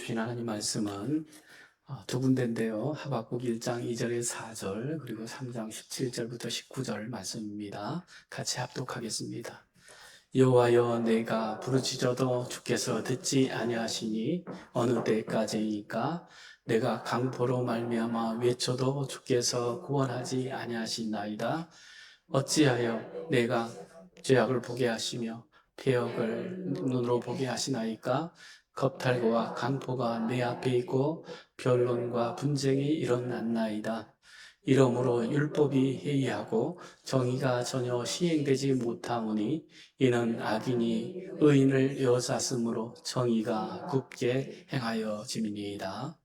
주신 하나님 말씀은 두 군데인데요. 하박국 1장 2절에서 4절 그리고 3장 17절부터 19절 말씀입니다. 같이 합독하겠습니다. 여호와여, 내가 부르짖어도 주께서 듣지 아니하시니 어느 때까지이까? 내가 강포로 말미암아 외쳐도 주께서 구원하지 아니하시나이다. 어찌하여 내가 죄악을 보게 하시며 패역을 눈으로 보게 하시나이까? 겁탈과 강포가 내 앞에 있고 변론과 분쟁이 일어났나이다. 이러므로 율법이 해이하고 정의가 전혀 시행되지 못하오니 이는 악인이 의인을 에워쌌으므로 정의가 굳게 행하여짐이니이다.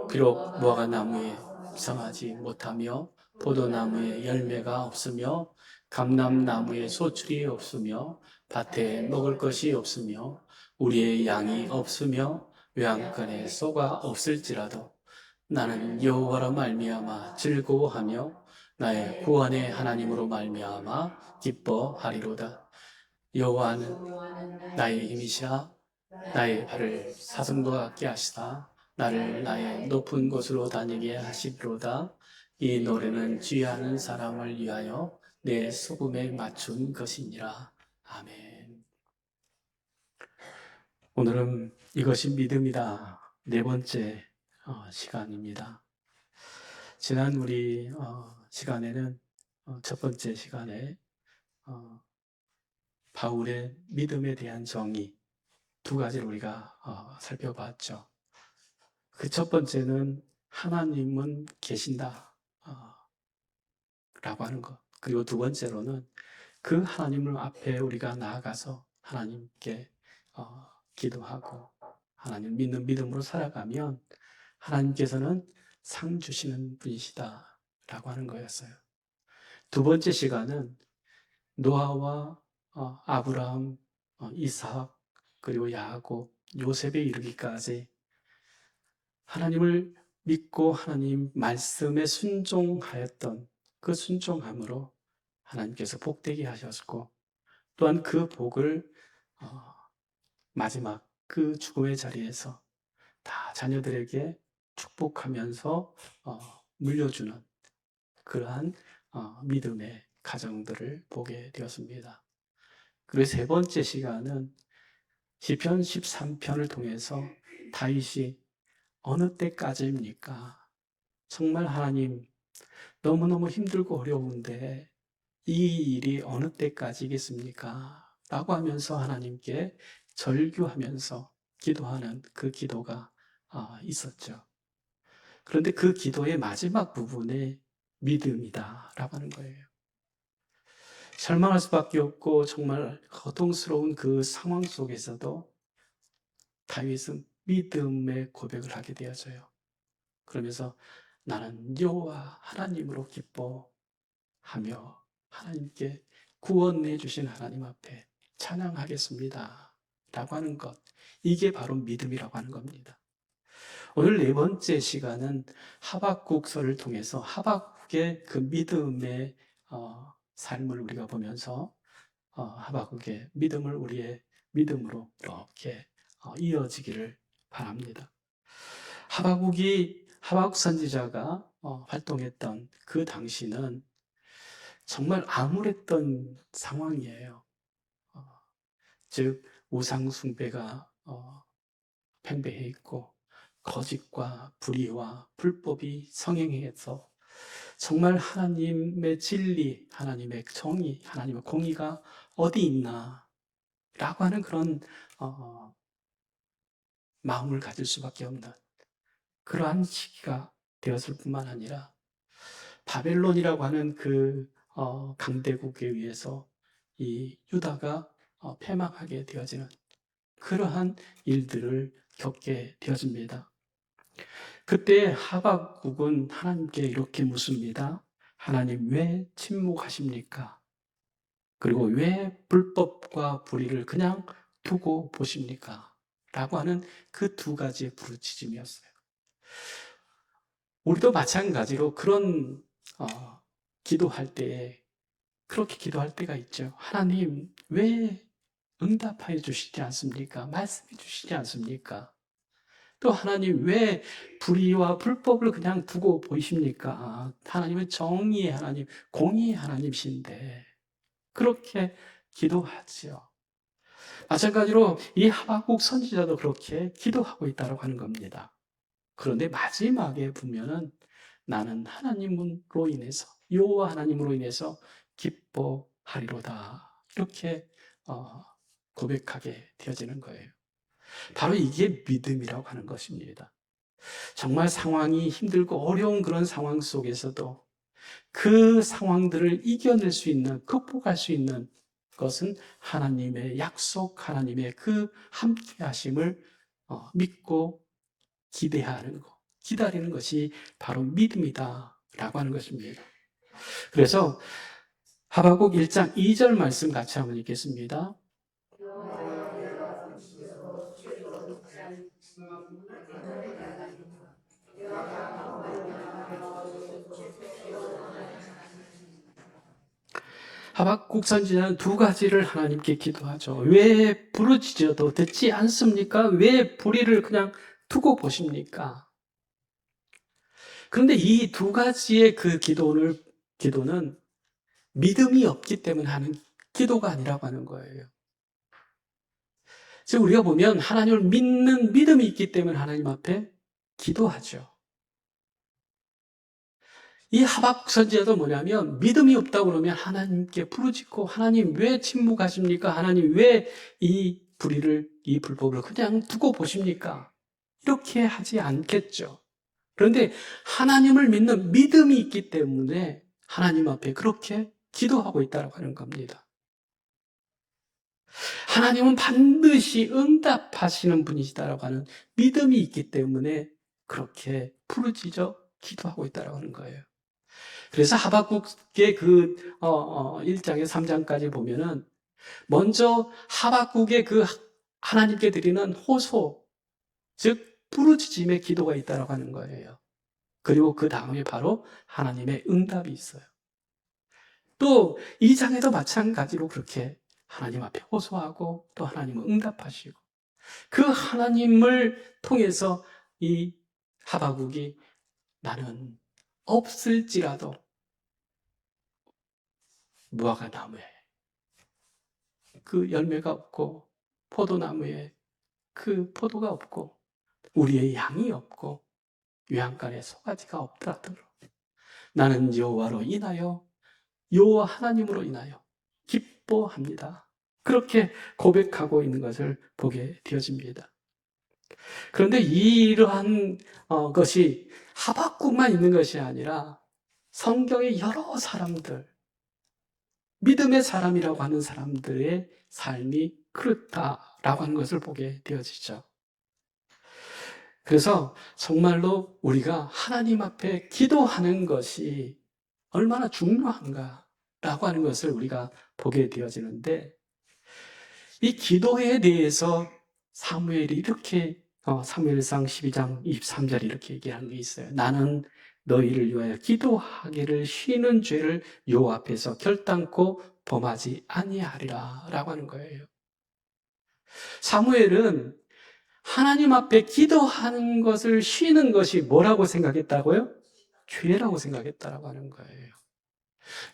비록 무화과 나무에 성하지 못하며 포도나무에 열매가 없으며 감람나무에 소출이 없으며 밭에 먹을 것이 없으며 우리의 양이 없으며 외양간에 소가 없을지라도 나는 여호와로 말미암아 즐거워하며 나의 구원의 하나님으로 말미암아 기뻐하리로다. 여호와는 나의 힘이시라. 나의 발을 사슴과 같게 하시다. 나를 나의 높은 곳으로 다니게 하시리로다. 이 노래는 주의하는 사람을 위하여 내 소금에 맞춘 것이니라. 아멘. 오늘은 이것이 믿음이다. 네 번째 시간입니다. 지난 우리 시간에는 첫 번째 시간에 바울의 믿음에 대한 정의 두 가지를 우리가 살펴봤죠. 그 첫 번째는 하나님은 계신다 라고 하는 것. 그리고 두 번째로는 그 하나님을 앞에 우리가 나아가서 하나님께 기도하고 하나님 믿는 믿음으로 살아가면 하나님께서는 상 주시는 분이시다 라고 하는 거였어요. 두 번째 시간은 노아와 아브라함, 이삭, 그리고 야곱, 요셉에 이르기까지 하나님을 믿고 하나님 말씀에 순종하였던 그 순종함으로 하나님께서 복되게 하셨고, 또한 그 복을 마지막 그 죽음의 자리에서 다 자녀들에게 축복하면서 물려주는 그러한 믿음의 가정들을 보게 되었습니다. 그리고 세 번째 시간은 시편 13편을 통해서 다윗이 어느 때까지입니까? 정말 하나님 너무너무 힘들고 어려운데 이 일이 어느 때까지겠습니까? 라고 하면서 하나님께 절규하면서 기도하는 그 기도가 있었죠. 그런데 그 기도의 마지막 부분에 믿음이다 라고 하는 거예요. 절망할 수밖에 없고 정말 고통스러운 그 상황 속에서도 다윗은 믿음의 고백을 하게 되어져요. 그러면서 나는 여호와 하나님으로 기뻐하며 하나님께 구원해 주신 하나님 앞에 찬양하겠습니다 라고 하는 것, 이게 바로 믿음이라고 하는 겁니다. 오늘 네 번째 시간은 하박국서를 통해서 하박국의 그 믿음의 삶을 우리가 보면서 하박국의 믿음을 우리의 믿음으로 이렇게 이어지기를 바랍니다. 하박국 선지자가 활동했던 그 당시는 정말 암울했던 상황이에요. 즉 우상 숭배가 팽배해 있고 거짓과 불의와 불법이 성행해서 정말 하나님의 진리, 하나님의 정의, 하나님의 공의가 어디 있나 라고 하는 그런 마음을 가질 수밖에 없는 그러한 시기가 되었을 뿐만 아니라 바벨론이라고 하는 그 강대국에 의해서 이 유다가 패망하게 되어지는 그러한 일들을 겪게 되어집니다. 그때 하박국은 하나님께 이렇게 묻습니다. 하나님, 왜 침묵하십니까? 그리고 왜 불법과 불의를 그냥 두고 보십니까? 라고 하는 그 두 가지의 부르짖음이었어요. 우리도 마찬가지로 그런 기도할 때에 그렇게 기도할 때가 있죠. 하나님, 왜 응답하여 주시지 않습니까? 말씀해 주시지 않습니까? 또 하나님 왜 불의와 불법을 그냥 두고 보이십니까? 하나님은 정의의 하나님, 공의의 하나님이신데 그렇게 기도하지요. 마찬가지로 이 하박국 선지자도 그렇게 기도하고 있다고 하는 겁니다. 그런데 마지막에 보면은 나는 하나님으로 인해서 여호와 하나님으로 인해서 기뻐하리로다. 이렇게 고백하게 되어지는 거예요. 바로 이게 믿음이라고 하는 것입니다. 정말 상황이 힘들고 어려운 그런 상황 속에서도 그 상황들을 이겨낼 수 있는, 극복할 수 있는 것은 하나님의 약속, 하나님의 그 함께 하심을 믿고 기대하는 것, 기다리는 것이 바로 믿음이다라고 하는 것입니다. 그래서 하박국 1장 2절 말씀 같이 한번 읽겠습니다. 하박국 선지자는 두 가지를 하나님께 기도하죠. 왜 부르짖어도 듣지 않습니까? 왜 불의를 그냥 두고 보십니까? 그런데 이 두 가지의 그 기도는 믿음이 없기 때문에 하는 기도가 아니라고 하는 거예요. 즉, 우리가 보면 하나님을 믿는 믿음이 있기 때문에 하나님 앞에 기도하죠. 이 하박국 선지자도 뭐냐면 믿음이 없다고 그러면 하나님께 부르짖고 하나님 왜 침묵하십니까? 하나님 왜 이 불의를, 이 불법을 그냥 두고 보십니까? 이렇게 하지 않겠죠. 그런데 하나님을 믿는 믿음이 있기 때문에 하나님 앞에 그렇게 기도하고 있다고 하는 겁니다. 하나님은 반드시 응답하시는 분이시다라고 하는 믿음이 있기 때문에 그렇게 부르짖어 기도하고 있다고 하는 거예요. 그래서 하박국의 그 1장에 3장까지 보면은 먼저 하박국의 그 하나님께 드리는 호소, 즉 부르짖음의 기도가 있다고 하는 거예요. 그리고 그 다음에 바로 하나님의 응답이 있어요. 또 2장에도 마찬가지로 그렇게 하나님 앞에 호소하고 또 하나님은 응답하시고 그 하나님을 통해서 이 하박국이 나는 없을지라도 무화과 나무에 그 열매가 없고 포도나무에 그 포도가 없고 우리의 양이 없고 외양간에 송아지가 없더라도 나는 여호와로 인하여 여호와 하나님으로 인하여 기뻐합니다. 그렇게 고백하고 있는 것을 보게 되어집니다. 그런데 이러한 것이 하박국만 있는 것이 아니라 성경의 여러 사람들, 믿음의 사람이라고 하는 사람들의 삶이 그렇다라고 하는 것을 보게 되어지죠. 그래서 정말로 우리가 하나님 앞에 기도하는 것이 얼마나 중요한가라고 하는 것을 우리가 보게 되어지는데 이 기도에 대해서 사무엘이 이렇게 사무엘상 12장 23절 이렇게 얘기하는 게 있어요. 나는 너희를 위하여 기도하기를 쉬는 죄를 여호와 앞에서 결단코 범하지 아니하리라 라고 하는 거예요. 사무엘은 하나님 앞에 기도하는 것을 쉬는 것이 뭐라고 생각했다고요? 죄라고 생각했다라고 하는 거예요.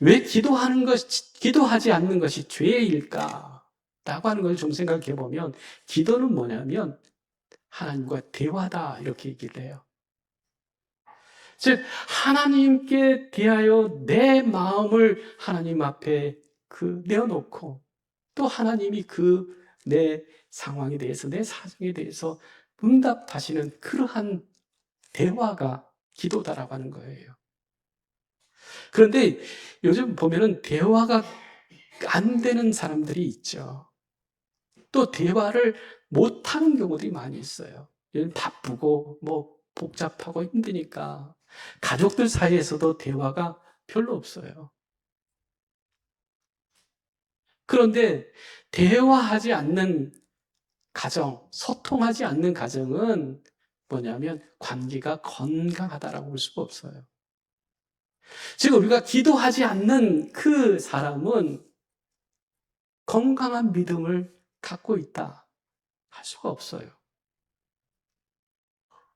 왜 기도하지 않는 것이 죄일까? 라고 하는 걸 좀 생각해 보면, 기도는 뭐냐면, 하나님과 대화다, 이렇게 얘기를 해요. 즉, 하나님께 대하여 내 마음을 하나님 앞에 내어놓고, 또 하나님이 내 상황에 대해서, 내 사정에 대해서 응답하시는 그러한 대화가 기도다라고 하는 거예요. 그런데 요즘 보면은 대화가 안 되는 사람들이 있죠. 또 대화를 못하는 경우들이 많이 있어요. 요즘 바쁘고 복잡하고 힘드니까 가족들 사이에서도 대화가 별로 없어요. 그런데 대화하지 않는 가정, 소통하지 않는 가정은 뭐냐면 관계가 건강하다라고 볼 수가 없어요. 즉 우리가 기도하지 않는 그 사람은 건강한 믿음을 갖고 있다 할 수가 없어요.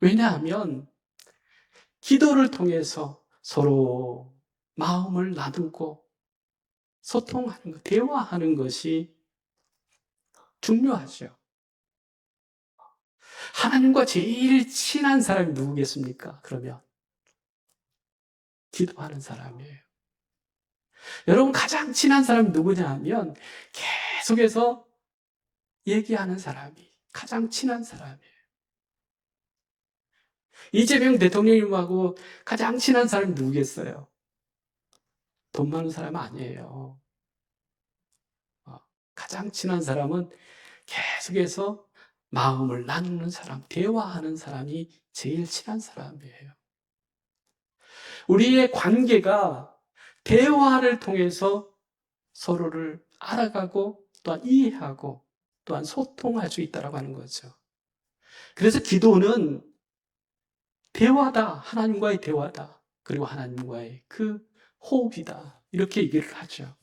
왜냐하면 기도를 통해서 서로 마음을 나누고 소통하는 것, 대화하는 것이 중요하죠. 하나님과 제일 친한 사람이 누구겠습니까? 그러면 기도하는 사람이에요. 여러분 가장 친한 사람이 누구냐 하면 계속해서 얘기하는 사람이 가장 친한 사람이에요. 이재명 대통령님하고 가장 친한 사람이 누구겠어요? 돈 많은 사람 아니에요. 가장 친한 사람은 계속해서 마음을 나누는 사람, 대화하는 사람이 제일 친한 사람이에요. 우리의 관계가 대화를 통해서 서로를 알아가고 또한 이해하고 또한 소통할 수 있다고 하는 거죠. 그래서 기도는 대화다. 하나님과의 대화다. 그리고 하나님과의 그 호흡이다. 이렇게 얘기를 하죠.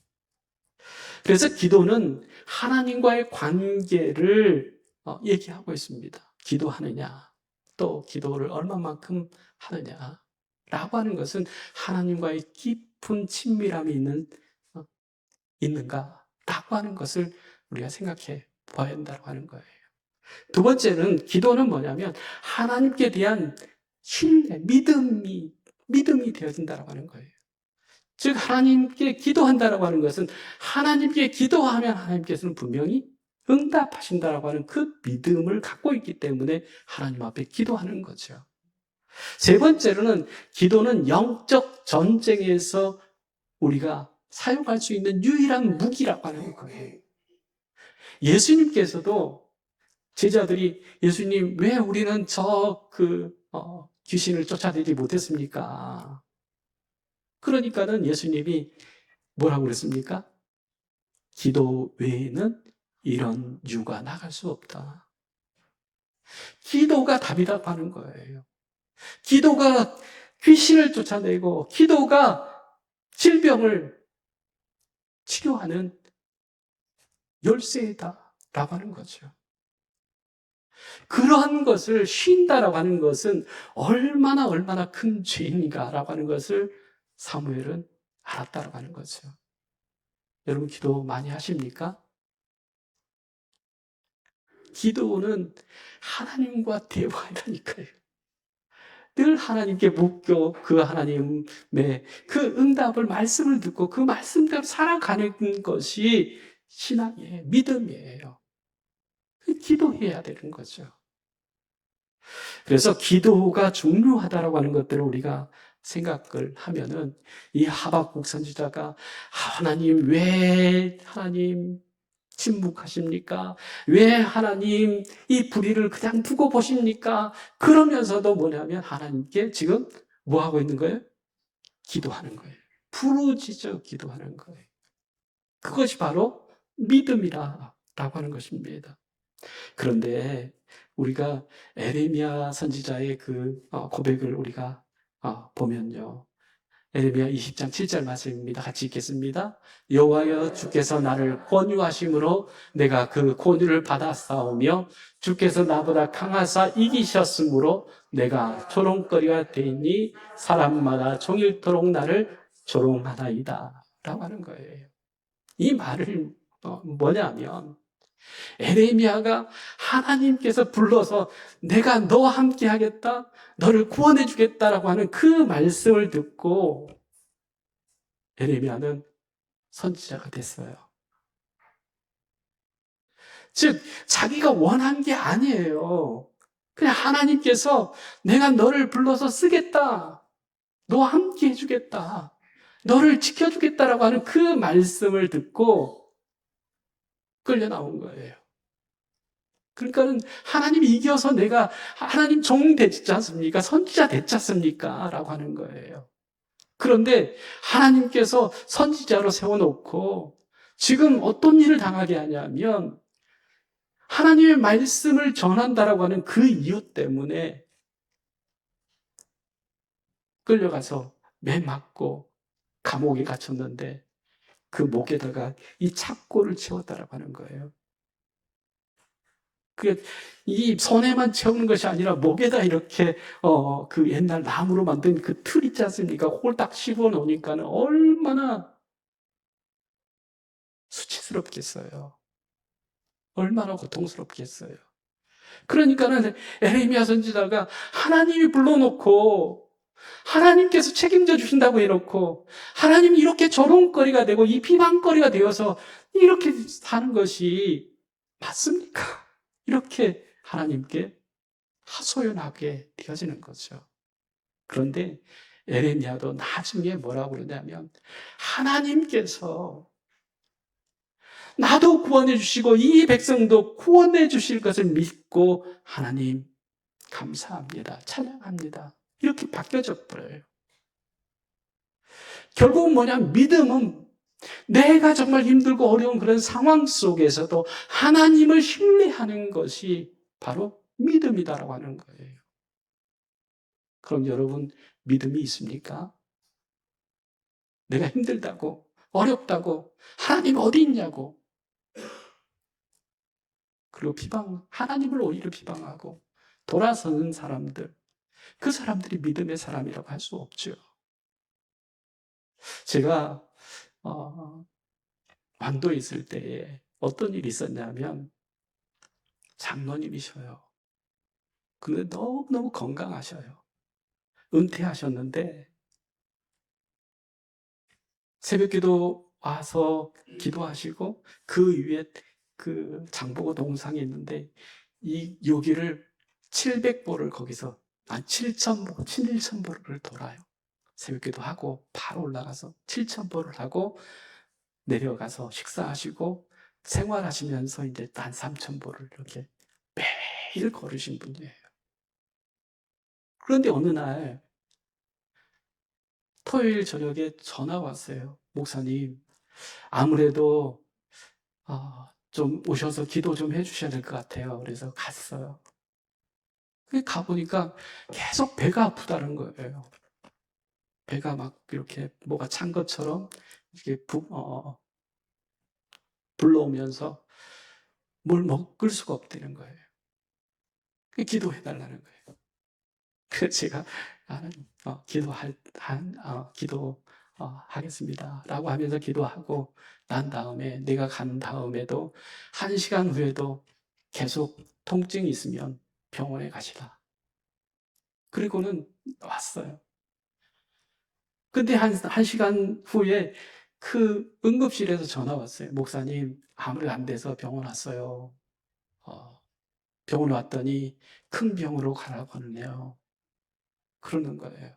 그래서 기도는 하나님과의 관계를 얘기하고 있습니다. 기도하느냐, 또 기도를 얼마만큼 하느냐 라고 하는 것은 하나님과의 깊은 친밀함이 있는가 라고 하는 것을 우리가 생각해 봐야 한다고 하는 거예요. 두 번째는 기도는 뭐냐면 하나님께 대한 신뢰, 믿음이 되어진다고 하는 거예요. 즉 하나님께 기도한다라고 하는 것은 하나님께 기도하면 하나님께서는 분명히 응답하신다라고 하는 그 믿음을 갖고 있기 때문에 하나님 앞에 기도하는 거죠. 세 번째로는 기도는 영적 전쟁에서 우리가 사용할 수 있는 유일한 무기라고 하는 거예요. 예수님께서도 제자들이 예수님 왜 우리는 귀신을 쫓아내지 못했습니까? 그러니까는 예수님이 뭐라고 그랬습니까? 기도 외에는 이런 유가 나갈 수 없다. 기도가 답이라고 하는 거예요. 기도가 귀신을 쫓아내고 기도가 질병을 치료하는 열쇠다라고 하는 거죠. 그러한 것을 쉰다라고 하는 것은 얼마나 큰 죄인가라고 하는 것을 사무엘은 알았다라고 하는 거죠. 여러분 기도 많이 하십니까? 기도는 하나님과 대화하다니까요. 늘 하나님께 묻고 그 하나님의 그 응답을 말씀을 듣고 그 말씀대로 살아가는 것이 신앙의 믿음이에요. 기도해야 되는 거죠. 그래서 기도가 중요하다라고 하는 것들을 우리가 생각을 하면은 이 하박국 선지자가 하나님 침묵하십니까? 왜 하나님 이 불의를 그냥 두고 보십니까? 그러면서도 뭐냐면 하나님께 지금 뭐 하고 있는 거예요? 기도하는 거예요. 부르짖어 기도하는 거예요. 그것이 바로 믿음이라고 하는 것입니다. 그런데 우리가 에레미야 선지자의 그 고백을 우리가 보면요. 에레미야 20장 7절 말씀입니다. 같이 읽겠습니다. 여호와여 주께서 나를 권유하심으로 내가 그 권유를 받아 싸우며 주께서 나보다 강하사 이기셨으므로 내가 조롱거리가 되니 사람마다 종일토록 나를 조롱하나이다 라고 하는 거예요. 이 말을 뭐냐면 에레미야가 하나님께서 불러서 내가 너와 함께 하겠다, 너를 구원해 주겠다라고 하는 그 말씀을 듣고 에레미야는 선지자가 됐어요. 즉 자기가 원한 게 아니에요. 그냥 하나님께서 내가 너를 불러서 쓰겠다, 너와 함께 해주겠다, 너를 지켜주겠다라고 하는 그 말씀을 듣고 끌려 나온 거예요. 그러니까는 하나님이 이겨서 내가 하나님 종 됐지 않습니까? 선지자 됐지 않습니까? 라고 하는 거예요. 그런데 하나님께서 선지자로 세워놓고 지금 어떤 일을 당하게 하냐면 하나님의 말씀을 전한다라고 하는 그 이유 때문에 끌려가서 매 맞고 감옥에 갇혔는데 그 목에다가 이 착고를 채웠다라고 하는 거예요. 이 손에만 채우는 것이 아니라 목에다 이렇게 그 옛날 나무로 만든 그 틀 있지 않습니까? 홀딱 씹어 놓으니까는 얼마나 수치스럽겠어요. 얼마나 고통스럽겠어요. 그러니까는 에레미야 선지자가 하나님이 불러놓고 하나님께서 책임져 주신다고 해놓고 하나님이 이렇게 조롱거리가 되고 이 비방거리가 되어서 이렇게 사는 것이 맞습니까? 이렇게 하나님께 하소연하게 되어지는 거죠. 그런데 에레미야도 나중에 뭐라고 그러냐면 하나님께서 나도 구원해 주시고 이 백성도 구원해 주실 것을 믿고 하나님 감사합니다. 찬양합니다. 이렇게 바뀌어져 버려요. 결국은 뭐냐? 믿음은 내가 정말 힘들고 어려운 그런 상황 속에서도 하나님을 신뢰하는 것이 바로 믿음이다라고 하는 거예요. 그럼 여러분 믿음이 있습니까? 내가 힘들다고 어렵다고 하나님 어디 있냐고 그리고 하나님을 오히려 비방하고 돌아서는 사람들, 그 사람들이 믿음의 사람이라고 할 수 없죠. 제가 완도에 있을 때에 어떤 일이 있었냐면 장로님이셔요. 근데 너무너무 건강하셔요. 은퇴하셨는데 새벽기도 와서 기도하시고 그 위에 그 장보고 동상이 있는데 여기를 700보를 거기서 7,000보, 7,000보를 돌아요. 새벽기도 하고 바로 올라가서 7,000보를 하고 내려가서 식사하시고 생활하시면서 이제 한 3,000보를 이렇게 매일 걸으신 분이에요. 그런데 어느 날 토요일 저녁에 전화 왔어요. 목사님, 아무래도 좀 오셔서 기도 좀 해주셔야 될 것 같아요. 그래서 갔어요. 가보니까 계속 배가 아프다는 거예요. 배가 막 이렇게 뭐가 찬 것처럼 이렇게 불러오면서 뭘 먹을 수가 없다는 거예요. 기도해달라는 거예요. 그래서 제가 기도하겠습니다. 라고 하면서 기도하고 난 다음에 내가 간 다음에도 1시간 후에도 계속 통증이 있으면 병원에 가시라. 그리고는 왔어요. 근데 한 시간 후에 그 응급실에서 전화 왔어요. 목사님, 아무리 안 돼서 병원 왔어요. 병원 왔더니 큰 병으로 가라고 하네요. 그러는 거예요.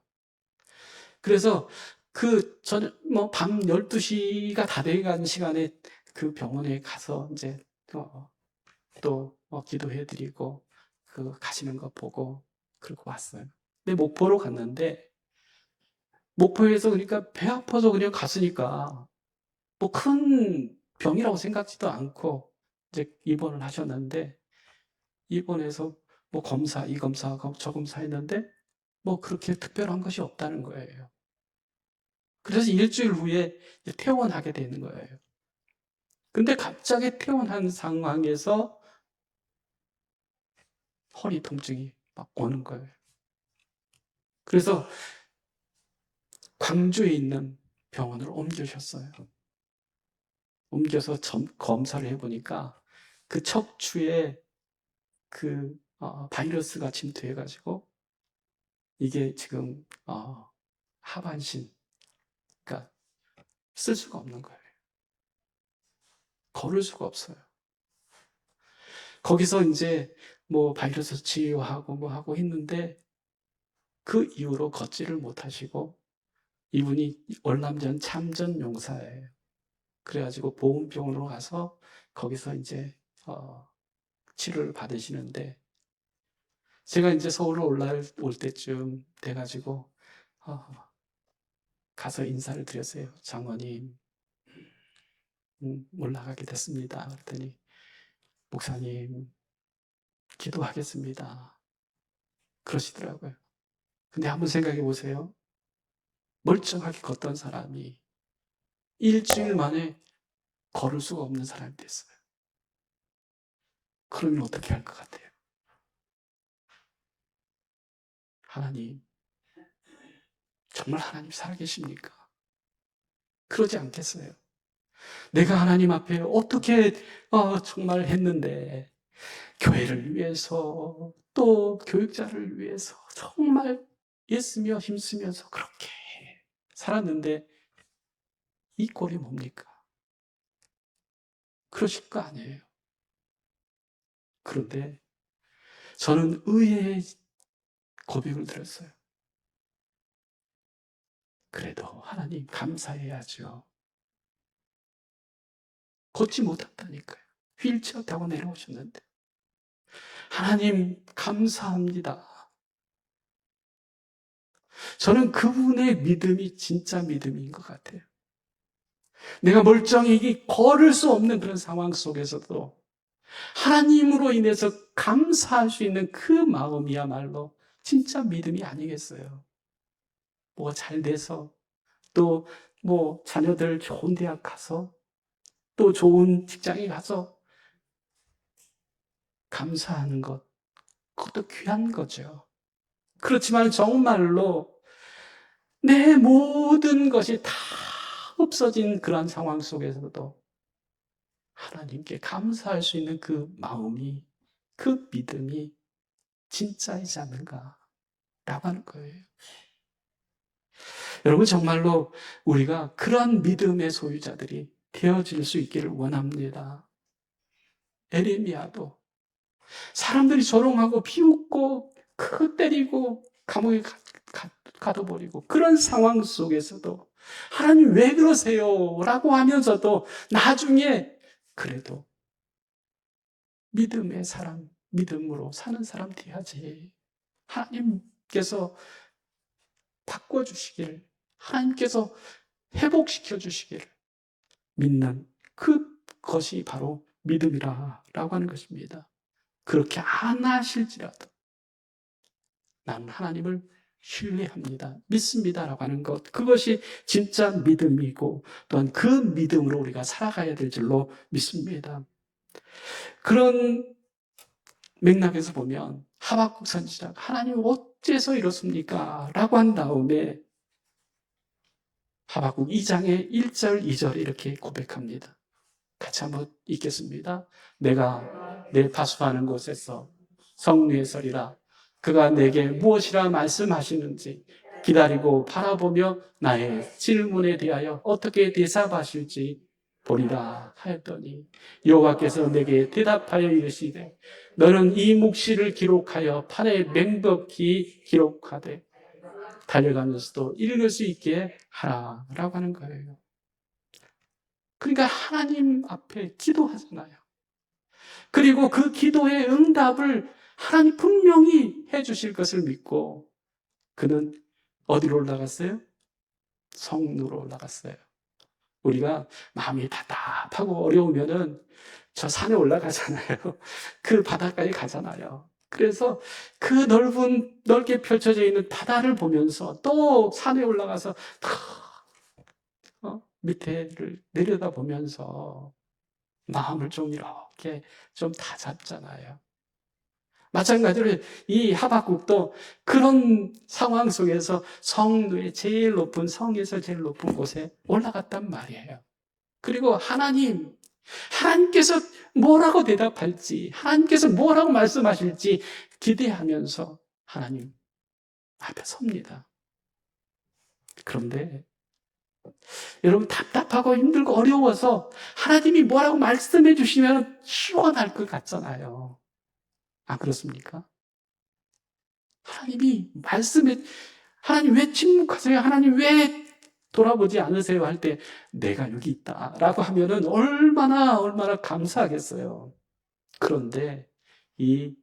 그래서 밤 12시가 다 돼가는 시간에 그 병원에 가서 이제 기도해드리고 가시는 거 보고 그러고 왔어요. 근데 목포로 갔는데 목포에서 그러니까 배 아파서 그냥 갔으니까 뭐 큰 병이라고 생각지도 않고 이제 입원을 하셨는데 입원해서 뭐 검사, 이 검사, 저 검사 했는데 뭐 그렇게 특별한 것이 없다는 거예요. 그래서 일주일 후에 퇴원하게 되는 거예요. 근데 갑자기 퇴원한 상황에서 허리 통증이 막 오는 거예요. 그래서 광주에 있는 병원으로 옮겨졌어요. 옮겨서 검사를 해보니까 그 척추에 바이러스가 침투해가지고 이게 지금 하반신, 그러니까 쓸 수가 없는 거예요. 걸을 수가 없어요. 거기서 이제 뭐 바이러스 치료하고 뭐 하고 했는데 그 이후로 걷지를 못하시고 이분이 월남전 참전 용사예요. 그래가지고 보훈병원으로 가서 거기서 이제 치료를 받으시는데 제가 이제 서울로 올라올 때쯤 돼가지고 가서 인사를 드렸어요. 장모님 올라가게 됐습니다. 그랬더니 목사님 기도하겠습니다. 그러시더라고요. 근데 한번 생각해 보세요. 멀쩡하게 걷던 사람이 일주일 만에 걸을 수가 없는 사람이 됐어요. 그러면 어떻게 할 것 같아요? 하나님, 정말 하나님 살아계십니까? 그러지 않겠어요? 내가 하나님 앞에 어떻게 정말 했는데 교회를 위해서 또 교육자를 위해서 정말 애쓰며 힘쓰면서 그렇게 살았는데 이 꼴이 뭡니까? 그러실 거 아니에요. 그런데 저는 의외의 고백을 드렸어요. 그래도 하나님 감사해야죠. 걷지 못한다니까요. 휠체어 타고 내려오셨는데. 하나님 감사합니다. 저는 그분의 믿음이 진짜 믿음인 것 같아요. 내가 멀쩡히 걸을 수 없는 그런 상황 속에서도 하나님으로 인해서 감사할 수 있는 그 마음이야말로 진짜 믿음이 아니겠어요. 뭐가 잘 돼서 또 뭐 자녀들 좋은 대학 가서 또 좋은 직장에 가서 감사하는 것, 그것도 귀한 거죠. 그렇지만 정말로 내 모든 것이 다 없어진 그런 상황 속에서도 하나님께 감사할 수 있는 그 마음이, 그 믿음이 진짜이지 않는가라고 하는 거예요. 여러분, 정말로 우리가 그런 믿음의 소유자들이 되어질 수 있기를 원합니다. 에레미야도 사람들이 조롱하고 비웃고 때리고 감옥에 가둬버리고 그런 상황 속에서도 하나님 왜 그러세요? 라고 하면서도 나중에 그래도 믿음의 사람, 믿음으로 사는 사람 돼야지. 하나님께서 바꿔주시길, 하나님께서 회복시켜 주시길 믿는 그것이 바로 믿음이라고 하는 것입니다. 그렇게 안 하실지라도 나는 하나님을 신뢰합니다. 믿습니다라고 하는 것. 그것이 진짜 믿음이고 또한 그 믿음으로 우리가 살아가야 될 줄로 믿습니다. 그런 맥락에서 보면 하박국 선지자가 하나님 어째서 이렇습니까? 라고 한 다음에 하박국 2장의 1절, 2절 이렇게 고백합니다. 같이 한번 읽겠습니다. 내가 내 파수하는 곳에서 성류에 서리라. 그가 내게 무엇이라 말씀하시는지 기다리고 바라보며 나의 질문에 대하여 어떻게 대답하실지 보리라 하였더니 여호와께서 내게 대답하여 이르시되 너는 이 묵시를 기록하여 판에 맹독히 기록하되 달려가면서도 읽을 수 있게 하라라고 하는 거예요. 그러니까 하나님 앞에 기도하잖아요. 그리고 그 기도의 응답을 하나님 분명히 해주실 것을 믿고 그는 어디로 올라갔어요? 성루로 올라갔어요. 우리가 마음이 답답하고 어려우면은 저 산에 올라가잖아요. 그 바다까지 가잖아요. 그래서 그 넓게 펼쳐져 있는 바다를 보면서 또 산에 올라가서 밑에를 내려다보면서 마음을 좀 이렇게 좀 다잡잖아요. 마찬가지로 이 하박국도 그런 상황 속에서 성루의 제일 높은 성에서 제일 높은 곳에 올라갔단 말이에요. 그리고 하나님께서 뭐라고 대답할지, 하나님께서 뭐라고 말씀하실지 기대하면서 하나님 앞에 섭니다. 그런데 여러분 답답하고 힘들고 어려워서 하나님이 뭐라고 말씀해 주시면 시원할 것 같잖아요. 안 그렇습니까? 하나님 왜 침묵하세요? 하나님 왜 돌아보지 않으세요? 할 때 내가 여기 있다라고 하면은 얼마나 감사하겠어요. 그런데 이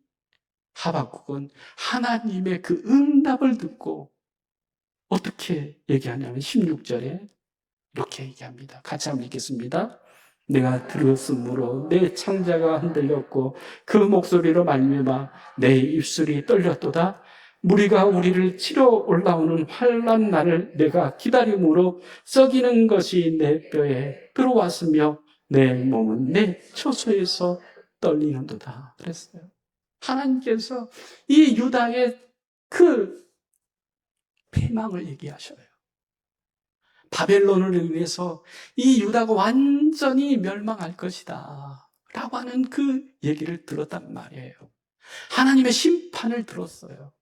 하박국은 하나님의 그 응답을 듣고 어떻게 얘기하냐면 16절에 이렇게 얘기합니다. 같이 한번 읽겠습니다. 내가 들었으므로 내 창자가 흔들렸고 그 목소리로 말미암아 내 입술이 떨렸도다. 무리가 우리를 치러 올라오는 환난 날을 내가 기다림으로 썩이는 것이 내 뼈에 들어왔으며 내 몸은 내 처소에서 떨리는도다 그랬어요. 하나님께서 이 유다의 그 패망을 얘기하셔요. 바벨론을 인해서 이 유다가 완전히 멸망할 것이다 라고 하는 그 얘기를 들었단 말이에요. 하나님의 심판을 들었어요.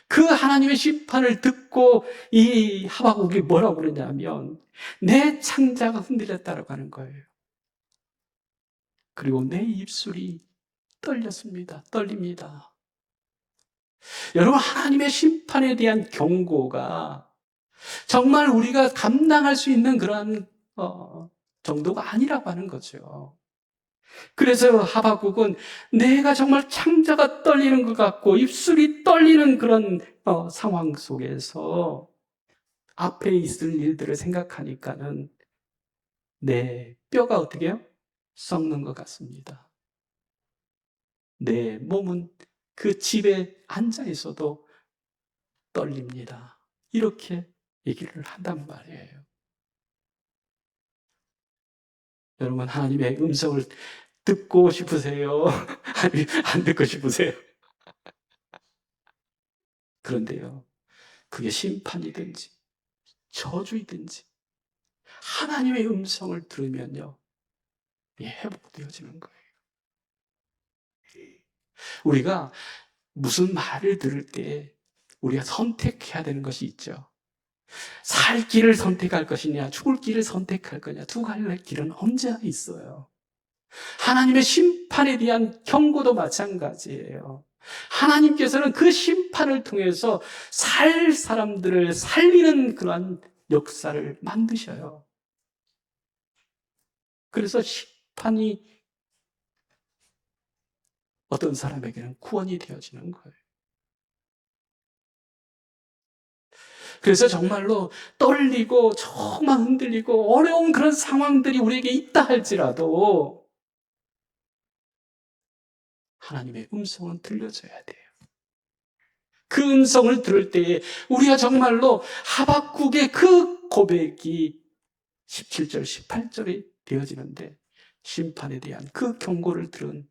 그 하나님의 심판을 듣고 이 하박국이 뭐라고 그러냐면 내 창자가 흔들렸다라고 하는 거예요. 그리고 내 입술이 떨렸습니다. 떨립니다. 여러분, 하나님의 심판에 대한 경고가 정말 우리가 감당할 수 있는 그러한 정도가 아니라고 하는 거죠. 그래서 하박국은 내가 정말 창자가 떨리는 것 같고 입술이 떨리는 그런 상황 속에서 앞에 있을 일들을 생각하니까는 내 뼈가 어떻게 해요? 썩는 것 같습니다. 내 몸은 그 집에 앉아 있어도 떨립니다. 이렇게 얘기를 한단 말이에요. 여러분, 하나님의 음성을 듣고 싶으세요? 아니, 안 듣고 싶으세요? 그런데요, 그게 심판이든지 저주이든지 하나님의 음성을 들으면요, 회복되어지는 거예요. 우리가 무슨 말을 들을 때 우리가 선택해야 되는 것이 있죠. 살 길을 선택할 것이냐, 죽을 길을 선택할 거냐, 두 갈래 길은 언제나 있어요. 하나님의 심판에 대한 경고도 마찬가지예요. 하나님께서는 그 심판을 통해서 살 사람들을 살리는 그러한 역사를 만드셔요. 그래서 심판이 어떤 사람에게는 구원이 되어지는 거예요. 그래서 정말로 떨리고 정말 흔들리고 어려운 그런 상황들이 우리에게 있다 할지라도 하나님의 음성은 들려줘야 돼요. 그 음성을 들을 때에 우리가 정말로 하박국의 그 고백이 17절, 18절이 되어지는데 심판에 대한 그 경고를 들은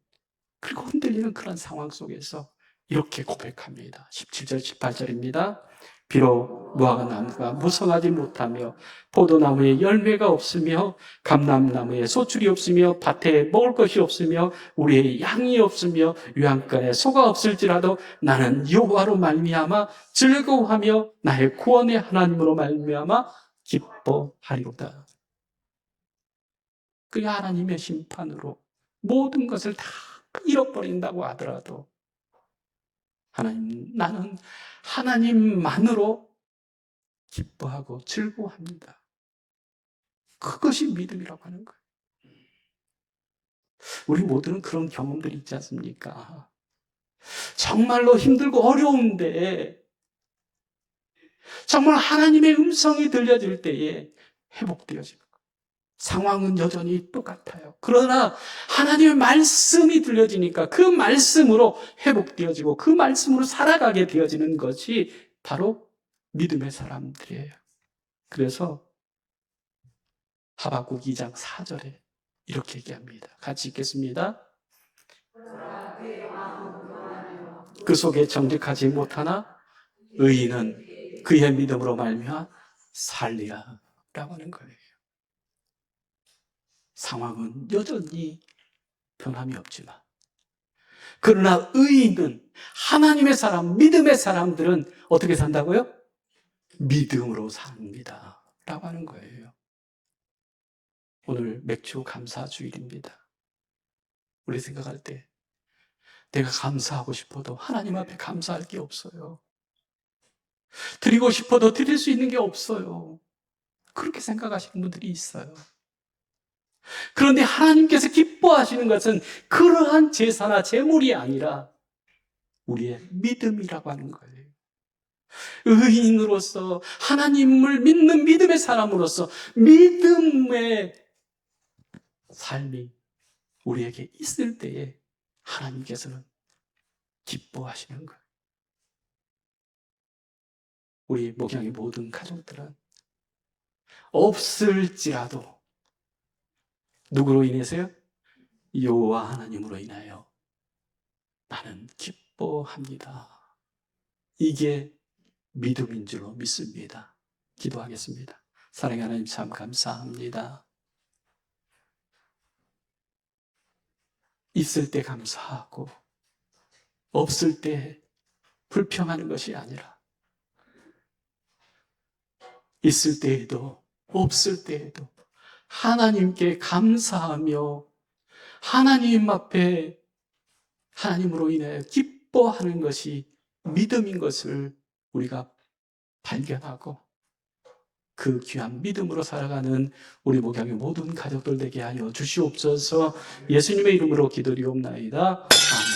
그리고 흔들리는 그런 상황 속에서 이렇게 고백합니다. 17절, 18절입니다. 비록 무화과 나무가 무성하지 못하며 포도나무에 열매가 없으며 감람나무에 소출이 없으며 밭에 먹을 것이 없으며 우리의 양이 없으며 유황가에 소가 없을지라도 나는 여호와로 말미암아 즐거워하며 나의 구원의 하나님으로 말미암아 기뻐하리로다. 그 하나님의 심판으로 모든 것을 다 잃어버린다고 하더라도 하나님, 나는 하나님만으로 기뻐하고 즐거워합니다. 그것이 믿음이라고 하는 거예요. 우리 모두는 그런 경험들이 있지 않습니까? 정말로 힘들고 어려운데 정말 하나님의 음성이 들려질 때에 회복되어지는 거예요. 상황은 여전히 똑같아요. 그러나 하나님의 말씀이 들려지니까 그 말씀으로 회복되어지고 그 말씀으로 살아가게 되어지는 것이 바로 믿음의 사람들이에요. 그래서 하박국 2장 4절에 이렇게 얘기합니다. 같이 읽겠습니다. 그 속에 정직하지 못하나 의인은 그의 믿음으로 말미암아 살리라 라고 하는 거예요. 상황은 여전히 변함이 없지만 그러나 의인은 하나님의 사람, 믿음의 사람들은 어떻게 산다고요? 믿음으로 삽니다 라고 하는 거예요. 오늘 맥주 감사 주일입니다. 우리 생각할 때 내가 감사하고 싶어도 하나님 앞에 감사할 게 없어요. 드리고 싶어도 드릴 수 있는 게 없어요. 그렇게 생각하시는 분들이 있어요. 그런데 하나님께서 기뻐하시는 것은 그러한 제사나 제물이 아니라 우리의 믿음이라고 하는 거예요. 의인으로서 하나님을 믿는 믿음의 사람으로서 믿음의 삶이 우리에게 있을 때에 하나님께서는 기뻐하시는 거예요. 우리 목양의 모든 가족들은 없을지라도 누구로 인해서요? 여호와 하나님으로 인하여 나는 기뻐합니다. 이게 믿음인 줄로 믿습니다. 기도하겠습니다. 사랑하는 하나님 참 감사합니다. 있을 때 감사하고 없을 때 불평하는 것이 아니라 있을 때에도 없을 때에도 하나님께 감사하며 하나님 앞에 하나님으로 인하여 기뻐하는 것이 믿음인 것을 우리가 발견하고 그 귀한 믿음으로 살아가는 우리 목양의 모든 가족들 되게 하여 주시옵소서. 예수님의 이름으로 기도리옵나이다. 아멘.